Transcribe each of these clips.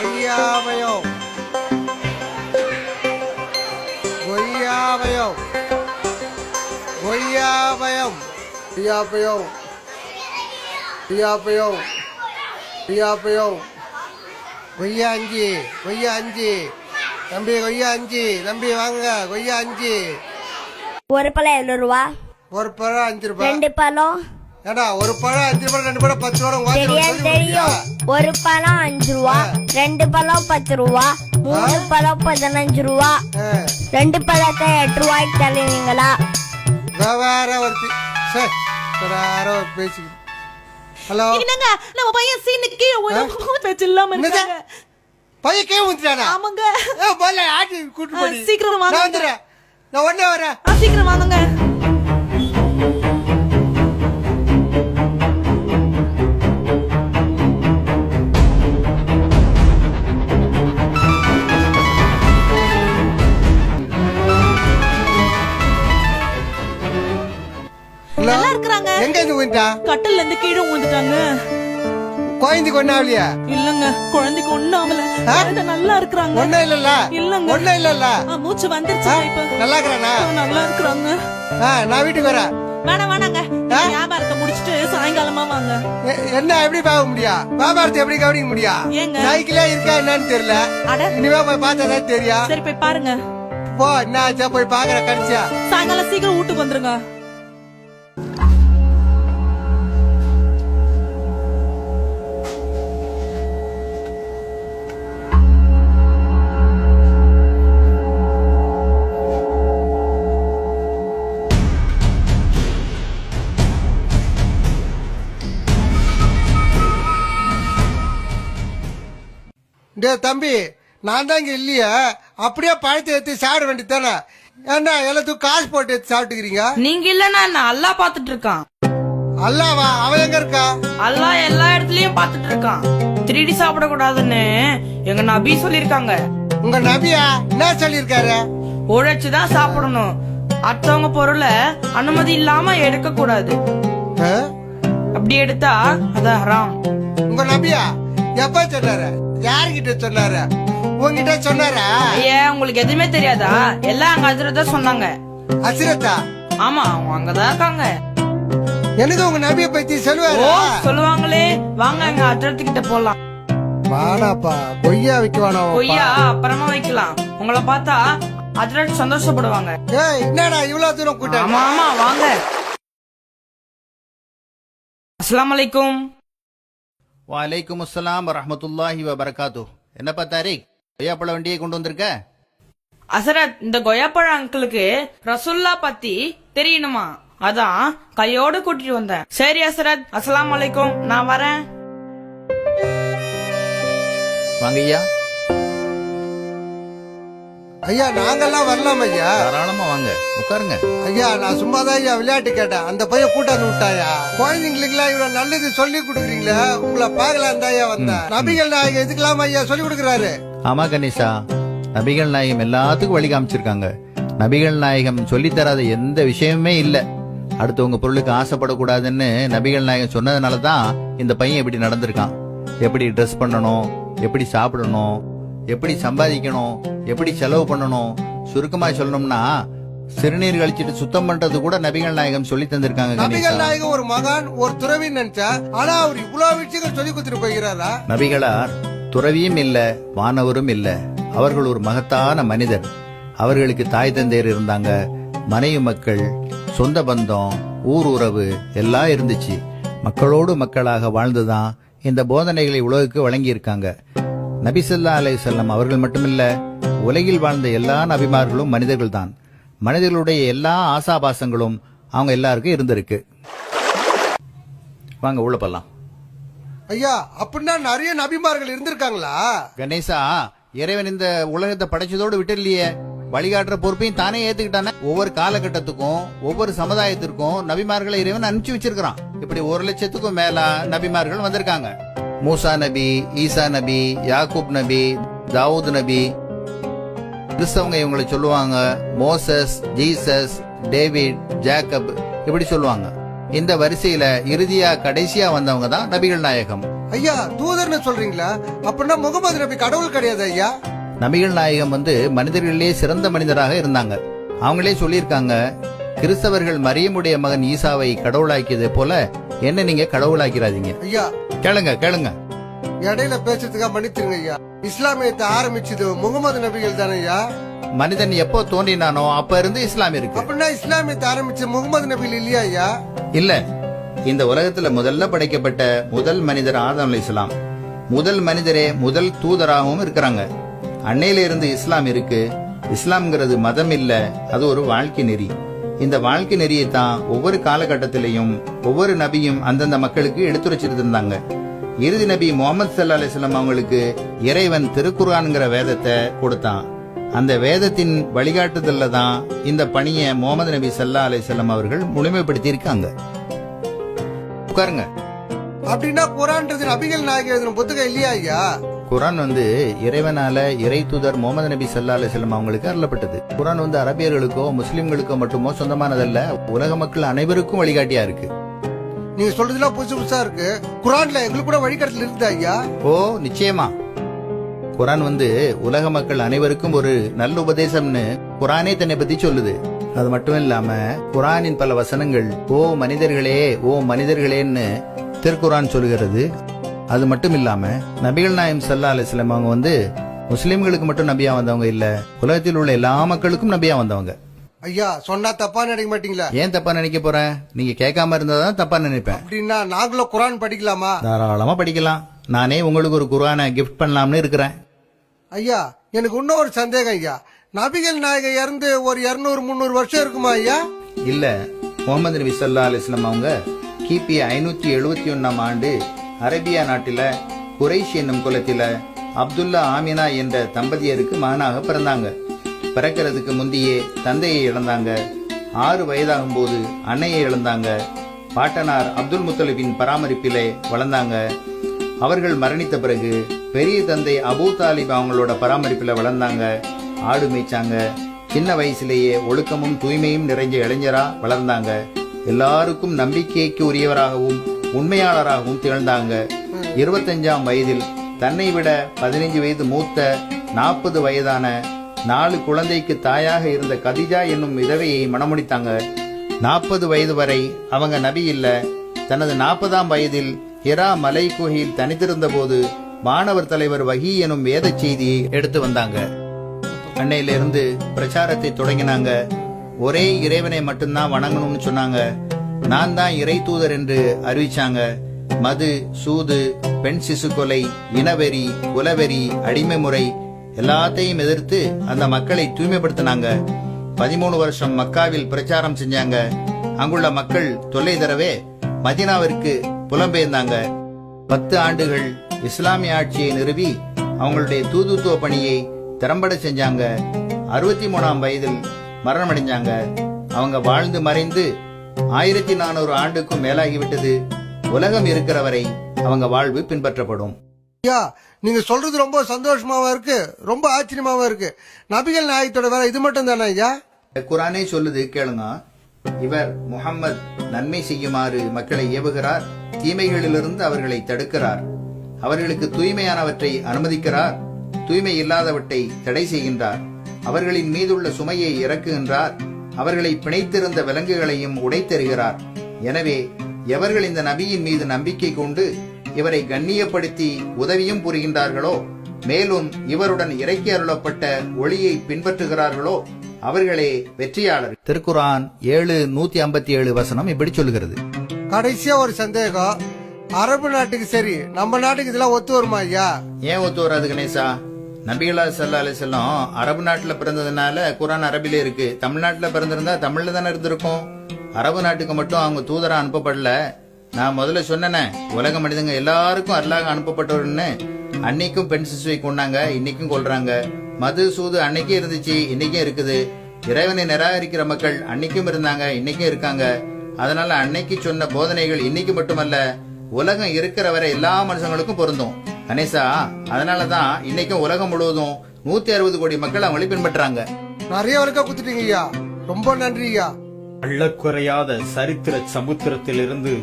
கொய்யாபயம் கொய்யாபயம் கொய்யாபயம் கொய்யாபயம் கொய்யாபயம் கொய்யாபயம் கொய்யா அஞ்சு கொய்யா அஞ்சு தம்பி கொய்யா அஞ்சு தம்பி வாங்க கொய்யா அஞ்சு. ஒரு பழம் 7 ரூபா. ஒரு பழம் 5 ரூபாய். 2 பழம் ஏடா ஒரு பழம் 5 ரூபாய் 2 பழம் 10 ரூபாய். தெரியும். ஒரு பழம் 5 ரூபா, 2 பழம் 10 ரூபா, 3 பழம் 15 ரூபா, 2 பழத்தை 8 ரூபாய்க்கு தருவீங்களா? வேற ஒருத்தி யாரோ பேசி. ஹலோ என்னங்க நம்ம பையன் சீனுக்கு கீழே பேச்சு இல்லாம இருக்காங்க. பையன் கீழே வந்துட்டானா? ஆமாங்க. போல ஆட்டி கூட்டு போடி. சீக்கிரம் வாங்க. நான் வந்துறேன். நான் உடனே வரேன். சீக்கிரம் வாங்குங்க. நல்லா இருக்கறாங்க. எங்க இருந்து விழுந்தா? கட்டல்ல இருந்து கீழே விழுந்துட்டாங்க. குழந்தைக்கு ஒண்ணாவலையா? இல்லங்க, குழந்தைக்கு ஒண்ணும் ஆகல. குழந்தை நல்லா இருக்கறாங்க. ஒண்ணும் இல்லல்ல? இல்லங்க. ஒண்ணும் இல்லல்ல? மூச்சு வந்துருச்சு இப்ப. நல்லா இருக்கறானா? நல்லா இருக்கறாங்க. நான் வீட்டுக்கு வரேன். வேணாங்க. வியாபாரத்தை முடிச்சிட்டு சாயங்காலமா வாங்க. என்ன எப்படி பார்க்க முடியும்? வியாபாரத்தை எப்படி கவனிக்க முடியும்? சைக்கிளே இருக்கா என்னன்னு தெரியல. இனிமே போய் பார்த்தாதான் தெரியும். சரி போய் பாருங்க. போ, என்ன ஆச்சா போய் பாக்குற கடிச்சா. சாயங்காலம் சீக்கிரம் வீட்டுக்கு வந்துருங்க. தம்பி, நான் தான் இங்க இல்லையா? அப்படியே பழத்தை எடுத்து சாப்பிட வேண்டியதானே? ஏன்னா எல்லாத்துக்கும் காசு போட்டு எடுத்து சாப்பிட்டுக்கிறீங்க. நீங்க இல்லன்னா நான் அல்லா பாத்துட்டு இருக்கான். அல்லாவா? அவன் எங்க இருக்கா? அல்லா எல்லா இடத்துலயும் பாத்துட்டு இருக்கான். திருடி சாப்பிட கூடாதுன்னு எங்க நபி சொல்லிருக்காங்க. உங்க நபியா என்ன சொல்லிருக்காரு? உழைச்சுதான் சாப்பிடணும். அடுத்தவங்க பொருளை அனுமதி இல்லாம எடுக்க கூடாது. அப்படி எடுத்தா அது ஹராம். உங்க நபியா எப்ப சொன்னாரு? யாருகிட்ட சொன்னாரு? உங்ககிட்ட சொன்னாரா? ஏன் உங்களுக்கு எதுவுமே தெரியாதா? எல்லாம் அங்க ஹஜ்ரத் தான் சொன்னாங்க. ஹஜ்ரத்தா? ஆமா, அவங்க அங்கதான் இருக்காங்க. எனக்கு உங்க நபியை பத்தி சொல்லுவாரு. சொல்லுவாங்களே, வாங்க அங்க ஹஜ்ரத் கிட்ட போலாம். வாடாப்பா, கொய்யா வைக்கவானோ? கொய்யா அப்புறமா வைக்கலாம். உங்களை பார்த்தா ஹஜ்ரத் சந்தோஷப்படுவாங்க. என்னடா இவ்வளவு தூரம் கூட்டம்? ஆமா வாங்க. அஸ்ஸலாமு அலைக்கும். வலைக்கும் அஸ்ஸலாம் வரஹ்மத்துல்லாஹி வபரகாத்து. என்னப்பா தாரிக், கொய்யாப்பழ வண்டியை கொண்டு வந்திருக்க? அசரத், இந்த கொய்யாப்பழ அங்கிளுக்கு ரசுல்லா பத்தி தெரியணுமா, அதான் கையோடு கூட்டிட்டு வந்தேன். சரி அசரத், அஸ்ஸலாமு அலைக்கும், நான் வரேன். வாங்க ஐயா. ஐயா நாங்கெல்லாம் வரலாம் ஐயா. தாராளமா வாங்க, உட்காருங்க. ஐயா நான் சும்மாதான் ஐயா விளையாட்டு கேட்டேன். அந்த பையன் கூட்டாந்து விட்டாயா? குழந்தைங்களுக்கு எல்லாம் இவ்வளவு நல்லது சொல்லி கொடுக்குறீங்களா? உங்களை பாக்கலாம் தான் ஐயா வந்தேன். நபிகள் நாயகம் எதுக்கெல்லாம் ஐயா சொல்லி கொடுக்குறாரு? ஆமா கணேசா, நபிகள் நாயகம் எல்லாத்துக்கும் வழி காமிச்சிருக்காங்க. நபிகள் நாயகம் சொல்லி தராத எந்த விஷயமே இல்ல. அடுத்தவங்க பொருளுக்கு ஆசைப்படக்கூடாதுன்னு நபிகள் நாயகம் சொன்னதுனாலதான் இந்த பையன் எப்படி நடந்திருக்கான். எப்படி ட்ரெஸ் பண்ணணும், எப்படி சாப்பிடணும், எப்படி சம்பாதிக்கணும், எப்படி செலவு பண்ணணும். சுருக்கமா சொல்லணும்னா சிறுநீர் கழிச்சிட்டு சுத்தம் பண்றது கூட நபிகள் நாயகம் சொல்லி தந்திருக்காங்க. நபிகள் நாயகம் ஒரு மகான், ஒரு துறவி நினைச்சா, ஆனா அவர் இவ்வளவு விஷயங்கள் சொல்லி கொடுத்துட்டு போகிறாரா? நபிகளார் துறவியும் இல்ல, வானவரும் இல்ல. அவர்கள் ஒரு மகத்தான மனிதர். அவர்களுக்கு தாய் தந்தையர் இருந்தாங்க, மனைவி மக்கள், சொந்த பந்தம், ஊர் உறவு எல்லாம் இருந்துச்சு. மக்களோடு மக்களாக வாழ்ந்துதான் இந்த போதனைகளை உலகுக்கு வழங்கி இருக்காங்க. நபி ஸல்லல்லாஹு அலைஹி வஸல்லம் அவர்கள் மட்டுமில்ல, உலகில் வாழ்ந்த எல்லா நபிமார்களும் மனிதர்கள் தான். மனிதர்களுடைய எல்லா ஆசாபாசங்களும் அவங்க எல்லாருக்கும் இருந்திருக்கு. வாங்க உள்ள போலாம். ஐயா அப்படின்னா நிறைய நபிமார்கள் இருந்திருக்காங்களா? கணேசா, இறைவன் இந்த உலகத்தை படைச்சதோடு விட்டு இல்லையே, வழிகாட்டுற பொறுப்பையும் தானே ஏத்துக்கிட்டானே. ஒவ்வொரு காலகட்டத்துக்கும் ஒவ்வொரு சமுதாயத்திற்கும் நபிமார்களை இறைவன் அனுப்பிச்சு வச்சிருக்கான். இப்படி 1 லட்சத்துக்கும் மேல நபிமார்கள் வந்திருக்காங்க. மூசா நபி, ஈசா நபி, யாக்கூப் நபி, தாவூத் நபி. கிறிஸ்தவங்க இவங்களை சொல்லுவாங்க மோசஸ், ஜீசஸ், டேவிட், ஜேக்கப், இப்படி சொல்லுவாங்க. இந்த வரிசையில இறுதியா கடைசியா வந்தவங்க தான் நபிகள் நாயகம். ஐயா தூதர்னு சொல்றீங்களா? அப்படின்னா முகமது நபி கடவுள் கிடையாது ஐயா. நபிகள் நாயகம் மனிதர்களிலே சிறந்த மனிதராக இருந்தாங்க. அவங்களே சொல்லியிருக்காங்க, கிறிஸ்தவர்கள் மரியமுடைய மகன் ஈசாவை கடவுளாக்கியதை போல என்ன நீங்க கடவுளாக்கிறாதீங்க. ஐயா கேளுங்க. இடையில பேசுறதுக்காக மன்னிச்சிருங்க ஐயா. இஸ்லாமியத்தை ஆரம்பிச்சது முகமது நபிகள் தானே ஐயா? மனிதன் எப்போ தோன்றினானோ அப்ப இருந்து இஸ்லாம் இருக்கு. அப்படின்னா இஸ்லாமியத்தை ஆரம்பிச்ச முகமது நபிகள் இல்லையா ஐயா? இல்ல, இந்த உலகத்துல முதல்ல படைக்கப்பட்ட முதல் மனிதர் ஆதம் அலைஹிஸ்ஸலாம். முதல் மனிதரே முதல் தூதராகவும் இருக்கிறாங்க. அன்னையில இருந்து இஸ்லாம் இருக்கு. இஸ்லாம்ங்கிறது மதம் இல்ல, அது ஒரு வாழ்க்கை நெறி. இந்த வாழ்க்கை நெறியை தான் ஒவ்வொரு காலகட்டத்திலையும் ஒவ்வொரு நபியும் அந்தந்த மக்களுக்கு எடுத்துரைச்சிட்டு இருந்தாங்க. இறுதி நபி முகமது ஸல்லல்லாஹு அலைஹி வஸல்லம் அவங்களுக்கு இறைவன் திருக்குர்ஆன்ங்கிற வேதத்தை கொடுத்தான். அந்த வேதத்தின் வழிகாட்டுதல்ல தான் இந்த பணியை முகமது நபி ஸல்லல்லாஹு அலைஹி வஸல்லம் அவர்கள் முழுமைப்படுத்தி இருக்காங்க. உட்காருங்க. அப்படின்னா குர்ஆன்றது நபிகள் நாயகம் எழுதின புத்தகம் இல்லையா ஐயா? குர்ஆன் இறைவனால இறை தூதர் முகமது நபி ஸல்லல்லாஹு அலைஹி வஸல்லம் அவங்களுக்கு அருளப்பட்டது. குர்ஆன் அரபியர்களுக்கோ முஸ்லிம்களுக்கோ மட்டுமோ சொந்தமானதல்ல, உலக மக்கள் அனைவருக்கும் வழிகாட்டியா இருக்கு. நீங்க சொல்றதுலாம் புதுசு புதுசா இருக்கு. குர்ஆன்ல எங்களுக்கு கூட வழிகாட்டல் இருக்குதா ஐயா? ஓ நிச்சயமா. குர்ஆன் உலக மக்கள் அனைவருக்கும் ஒரு நல்ல உபதேசம்னு குர்ஆனே தன்னை பத்தி சொல்லுது. அது மட்டும் இல்லாம குர்ஆனின் பல வசனங்கள் ஓ மனிதர்களேன்னு திருக்குர்ஆன் சொல்லுகிறது. அது மட்டும் இல்லாம நபிகள் நாயகம் ஸல்லல்லாஹு அலைஹி வஸல்லம் அவங்க முஸ்லிம்களுக்கு மட்டும் நபியா வந்தவங்க இல்ல, உலகத்தில் உள்ள எல்லா மக்களுக்கும் நபியா வந்தவங்க. ஐயா சொன்னா தப்பா நினைக்க மாட்டீங்களா? ஏன் தப்பா நினைக்க போறேன்? நீங்க கேட்காம இருந்தாதான் தப்பா நினைப்பேன். அப்படின்னா நாங்களும் குர்ஆன் படிக்கலாமா? தாராளமா படிக்கலாம். நானே உங்களுக்கு ஒரு குர்ஆனை கிஃப்ட் பண்ணலாம்னு இருக்கிறேன். ஐயா எனக்கு இன்னும் ஒரு சந்தேகம் ஐயா. நபிகள் நாயகம் இறந்து ஒரு 200-300 வருஷம் இருக்குமா ஐயா? இல்ல, முகமது நபி ஸல்லல்லாஹு அலைஹி வஸல்லம் அவங்க கிபி 571 ஆண்டு அரேபியா நாட்டில குறைஷ் என்னும் குலத்தில அப்துல்லா ஆமினா என்ற தம்பதியருக்கு மகனாக பிறந்தாங்க. பிறக்கிறதுக்கு முந்தையே தந்தையை இழந்தாங்க. 6 வயதாகும் போது அன்னையை இழந்தாங்க. பாட்டனார் அப்துல் முத்தலிபின் பராமரிப்பிலே வளர்ந்தாங்க. அவர்கள் மரணித்த பிறகு பெரிய தந்தை அபூ தாலிப் அவங்களோட பராமரிப்பில் வளர்ந்தாங்க. ஆடு மேய்ச்சாங்க. சின்ன வயசுலேயே ஒழுக்கமும் தூய்மையும் நிறைஞ்ச இளைஞரா வளர்ந்தாங்க. எல்லாருக்கும் நம்பிக்கைக்கு உரியவராகவும் உண்மையாளராகவும் திகழ்ந்தாங்க. 25ஆம் வயதில் தன்னை விட 15 வயது மூத்த 40 வயதான 4 குழந்தைக்கு தாயாக இருந்த கதிஜா என்னும் விதவையை மணமுடித்தாங்க. 40 வயது வரை அவங்க நபி இல்ல. தனது 40ஆம் வயதில் ஹிரா மலை குகையில் தனித்திருந்த போது மாணவர் தலைவர் வஹி எனும் வேத செய்தியை எடுத்து வந்தாங்க. அன்னையிலிருந்து பிரச்சாரத்தை தொடங்கினாங்க. ஒரே இறைவனை மட்டும்தான் வணங்கணும்னு சொன்னாங்க. நான் தான் இறை தூதர் என்று அறிவிச்சாங்க. மது, சூது, பெண் சிசு கொலை, இனவெறி, குலவெறி, அடிமை முறை எல்லாத்தையும் எதிர்த்து அந்த மக்களை தூய்மைப்படுத்தினாங்க. 13 வருஷம் மக்காவில் பிரச்சாரம் செஞ்சாங்க. அங்குள்ள மக்கள் தொல்லை தரவே மதீனாவிற்கு புலம்பெயர்ந்தாங்க. 10 ஆண்டுகள் இஸ்லாமிய ஆட்சியை நிறுவி அவங்களுடைய தூதுத்துவ பணியை திறம்பட செஞ்சாங்க. 63ஆம் வயதில் மரணமடைஞ்சாங்க. அவங்க வாழ்ந்து மறைந்து 1400 ஆண்டுக்கும் மேலாகிவிட்டது. உலகம் இருக்கிற வரை அவங்க வாழ்வு பின்பற்றப்படும். ஐயா நீங்க சொல்றது ரொம்ப சந்தோஷமாவா இருக்கு, ரொம்ப ஆச்சரியமாவா இருக்கு. நபிகள் நாயகத்தோட வேலை இது மட்டும் தானே ஐயா? குர்ஆனே சொல்லுது, கேளுங்க. இவர் முஹம்மது நன்மை செய்யுமாறு மக்களை ஏவுகிறார், தீமைகளிலிருந்து அவர்களை தடுக்கிறார், அவர்களுக்கு தூய்மையானவற்றை அனுமதிக்கிறார், தூய்மை இல்லாதவற்றை தடை செய்கின்றார், அவர்களின் மீதுள்ள சுமையை இறக்குகின்றார், அவர்களை பிணைத்திருந்த விலங்குகளையும் உடைத்தெறிகிறார். எனவே எவர்கள் இந்த நபியின் மீது நம்பிக்கை கொண்டு இவரை கண்ணியப்படுத்தி உதவியும் புரிகின்றார்களோ, மேலும் இவருடன் இறக்கி அருளப்பட்ட ஒளியை பின்பற்றுகிறார்களோ அவர்களே வெற்றியாளர். திருக்குர்ஆன் 7:157 வசனம் இப்படி சொல்லுகிறது. கடைசியா ஒரு சந்தேகம். அரபு நாட்டுக்கு சரி, நம்ம நாட்டுக்கு இதெல்லாம் ஒத்து வருமா ஐயா? ஏன் ஒத்து வராது கணேசா? நபிகளா ஸல்லல்லாஹு அலைஹி வஸல்லம் அரபு நாட்டுல பிறந்ததுனால குர்ஆன் அரபிலே இருக்கு. தமிழ்நாட்டுல பிறந்திருந்தா தமிழ்ல தானே இருந்திருக்கும். அரபு நாட்டுக்கு மட்டும் அவங்க தூதரா அனுப்பப்படல. நான் முதல்ல சொன்னேனே, உலக மனிதங்க எல்லாருக்கும் அல்லாஹ் அனுப்பப்பட்டவர்னு. அன்னைக்கும் பெண் சிசுவை கொண்டாங்க, இன்னைக்கும் கொள்றாங்க. மது, சூது அன்னைக்கும் இருந்துச்சு, இன்னைக்கும் இருக்குது. இறைவனை நிராகரிக்கிற மக்கள் அன்னைக்கும் இருந்தாங்க, இன்னைக்கும் இருக்காங்க. அதனால அன்னைக்கு சொன்ன போதனைகள் இன்னைக்கு மட்டுமல்ல, உலகம் இருக்கிற வரை எல்லா மனுஷங்களுக்கும் பொருந்தும் கணேசா. அதனாலதான் இன்னைக்கும் உலகம் முழுவதும் 160 கோடி மக்கள் அவங்களை பின்பற்றாங்க. நிறைய வரைக்கா குத்துட்டீங்க ஐயா, ரொம்ப நன்றி ஐயா. அள்ளக்குறையாத சரித்திர சமுத்திரத்திலிருந்து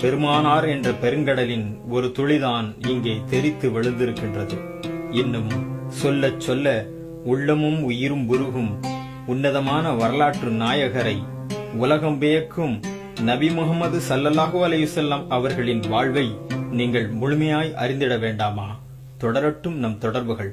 பெருமானார் என்ற பெருங்கடலின் ஒரு துளிதான் இங்கே தெரித்து விழுந்திருக்கின்றது. இன்னும் சொல்லச் சொல்ல உள்ளமும் உயிரும் உருகும் உன்னதமான வரலாற்று நாயகரை, உலகம் வியக்கும் நபி முகமது ஸல்லல்லாஹு அலைஹி வஸல்லம் அவர்களின் வாழ்வை நீங்கள் முழுமையாய் அறிந்திட வேண்டாமா? தொடரட்டும் நம் தொடர்புகள்.